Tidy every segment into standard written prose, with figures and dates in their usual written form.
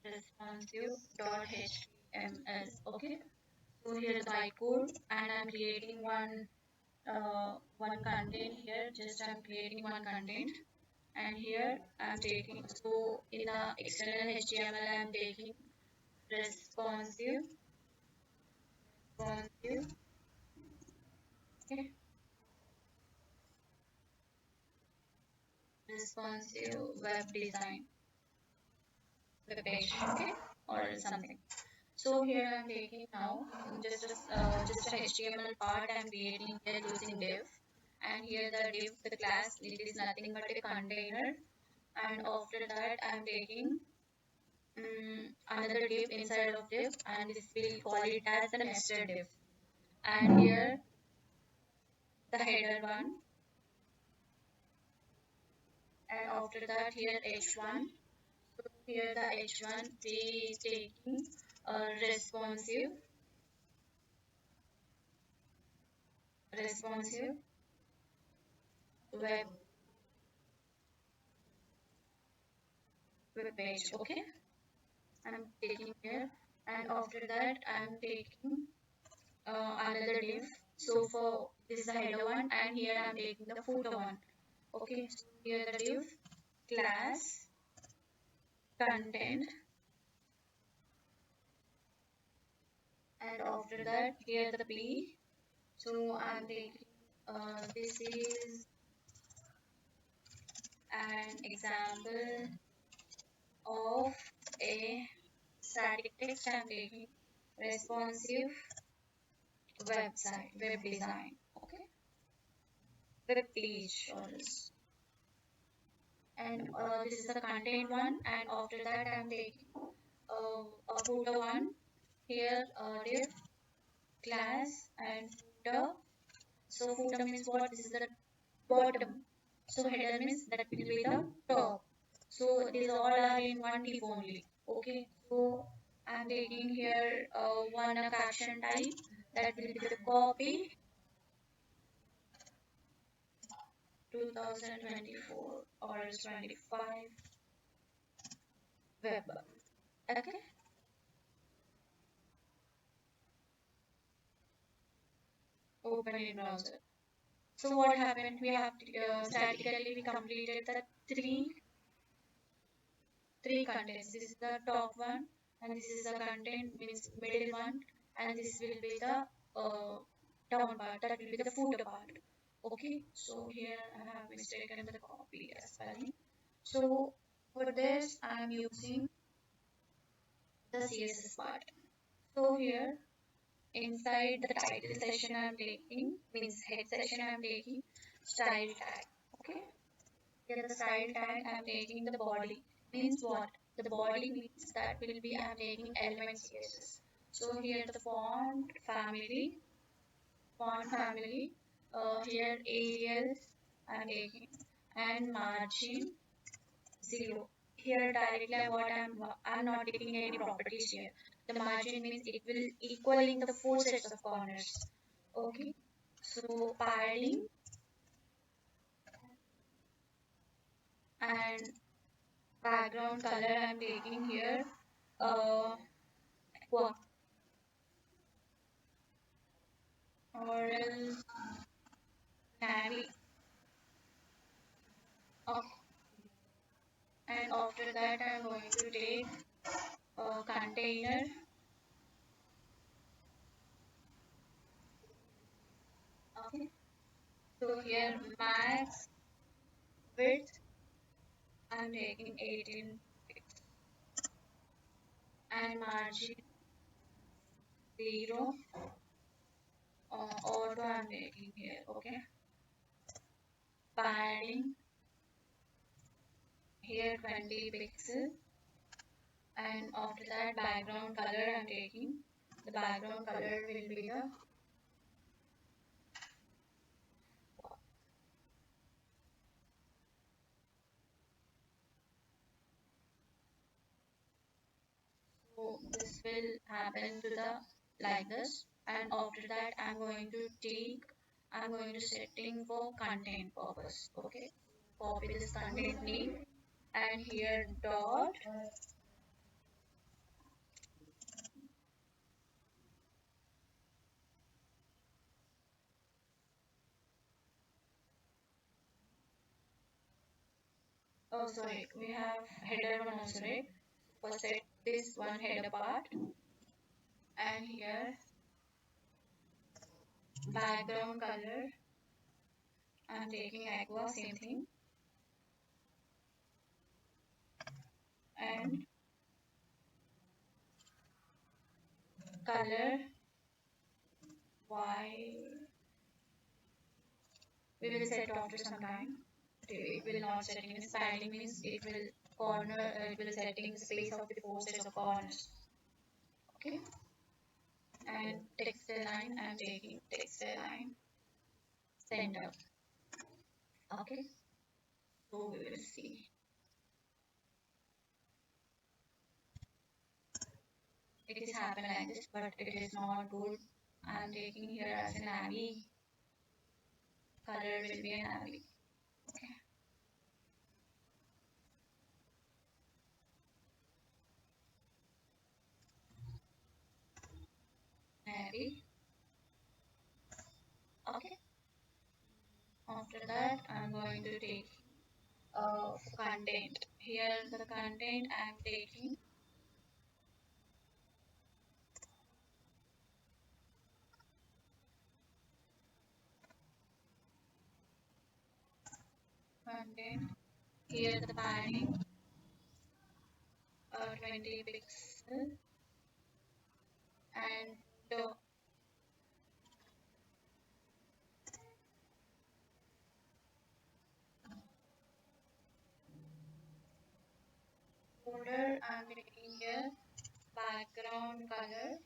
responsive.html. Okay, so here the bytecode, and I'm creating one content here. Just I'm creating one content, and here I'm taking, so in the external HTML I'm taking responsive responsive okay, responsive web design web page, okay, or something. So here I'm taking now just a HTML part I'm creating here using div, and here the div, the class, it is nothing but a container, and after that I'm taking another div inside of div, and this will call it as the nested div, and here the header one, and after that here h1. So here the h1 we taking responsive responsive web web page, okay, I'm taking here, and after that I'm taking another div. So for this is the header one, and here I'm taking the footer one, okay. So here the div class content, and after that here the p. So I'm taking this is an example of a static text. I'm taking responsive website web design, okay, web page or else. And this is the content one, and after that I'm taking a footer one. Here div class and footer. So footer means what? This is the bottom. So header means that will be the top. So these all are in one div only, okay. So I'm taking here one caption type, that will be the copy 2024 or 25 web, okay. Open in browser. So what happened? We have statically we completed the three contents. This is the top one, and this is the content means middle one, and this will be the down part. That will be the footer part. Okay. So here I have mistaken the copy spelling. So for this I am using the CSS part. So here inside the title session I am taking, means head session I am taking style tag. Okay. Here the style tag I am taking the body. Means what? The body means that will be I am taking element CSS. So here the font family, here Arial I am taking, and margin 0. Here directly I'm not taking any properties here. The margin means it will equaling the four sets of corners. Okay. So padding and background color I'm taking here aqua or else navy. Okay. And after that I'm going to take a container. Okay. So here max width I'm taking 18 pixels, and margin 0, auto I'm taking here. Okay. Padding here 20 pixels, and after that background color I'm taking. The background color will be the, so this will happen to the like this, and after that I'm going to setting for content purpose. Okay. Copy this content name and here dot. Oh, sorry, we have header one also, right? First set this one header part, and here background color. I'm taking aqua, same thing, and color Y. We will set after some time. It will not setting in padding means it will corner. It will setting the space of the four sets of corners. Okay, and text align. I'm taking text align center. Okay, so we will see. It is happen like this, but it is not good. I'm taking here as a navy. Color will be a navy. Okay, navy. Okay. After that, I'm going to take content. Here, the content I'm taking content. Here, the padding 20 pixel and the border I'm taking here background color.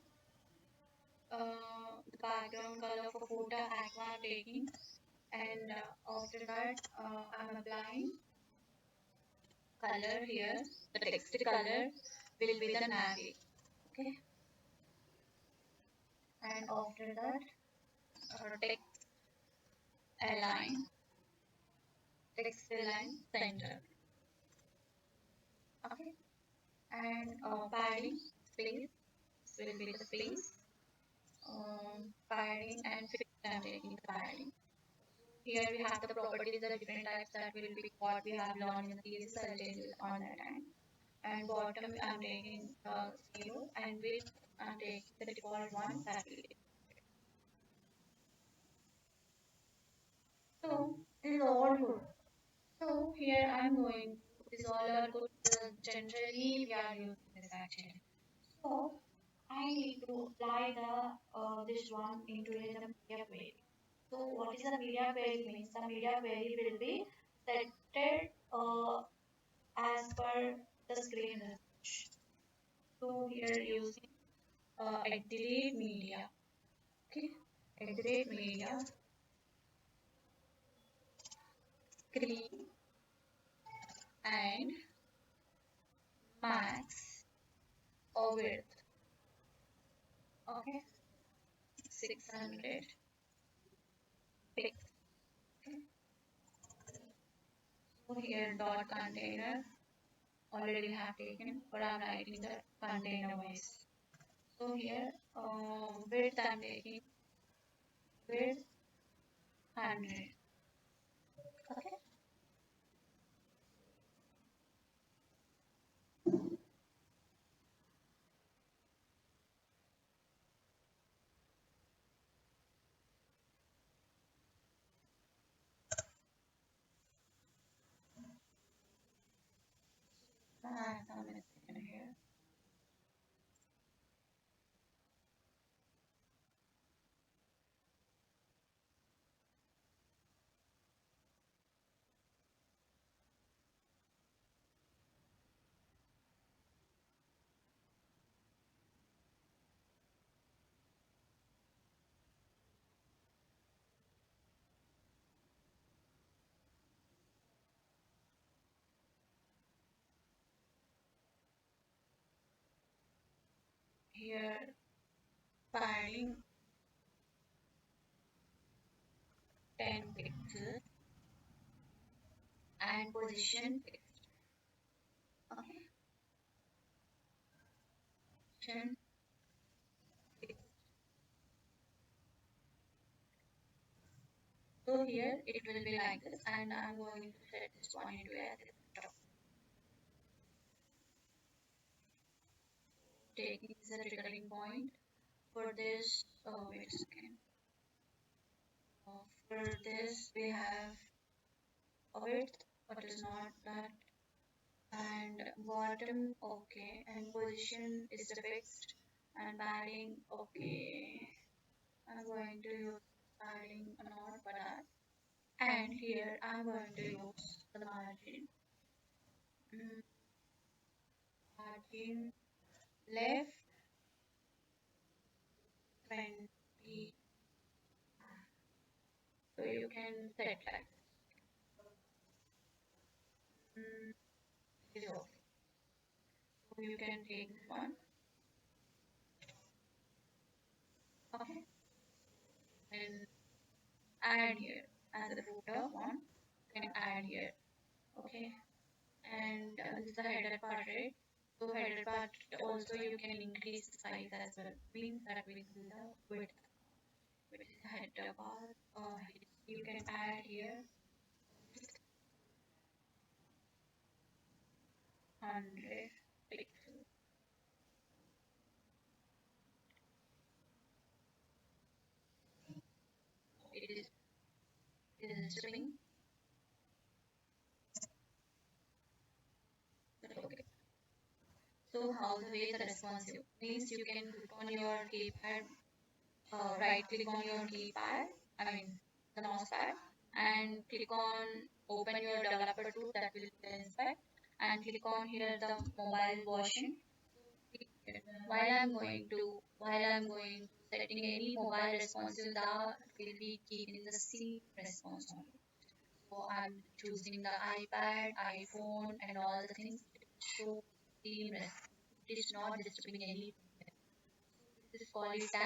The background color for photo aqua I'm taking, and after that I'm applying color here. The text color will be the navy. Okay, and after that text align, text align center. Okay, and padding space will be the space. Padding and fixed I'm taking the padding. Here we have the properties, the different types that will be what we have learned in the CSS. I'll tell you on that time. And bottom I'm taking 0, and width I'm taking the default one that will be. So this is all good. So here I'm going. This all are good. Generally we are using this actually. So I need to apply the this one into the media query. So what is the media query means? The media query will be set as per the screen resolution. So here using at delete media. Okay, at delete media screen and max or width. Okay, 600 pixels. Okay. So here dot container already we have taken, but I'm writing the container wise. So here width I'm taking width 100. Okay. Some mistake here. Here padding 10 pixels and position fixed. position. So here it will be like this, and I'm going to set this one into as a top. Taking is a triggering point. For this, wait a second. For this, we have a width, but is not that, and bottom, okay, and position is the fixed, and padding, okay. I'm going to use padding not for that, and here I'm going to use the margin. Mm, Margin left 20, so you can set like mm, this is okay. So you can take this one, okay, and add here as a footer one. You can add here, okay, and this is the header part, right? So header part also you can increase the size as well. Means that will be the width, which is the header part. You can add here 100 pixels. It is string. Okay. So how the way the responsive means you can click on your keypad, right click on your keypad, I mean the mouse pad, and click on open your developer tool, that will be the inspect, and click on here the mobile version. While I'm going to setting any mobile responsive, that will be keeping the same response only. So I'm choosing the iPad, iPhone, and all the things. It will show same response. It is not disturbing any. This is called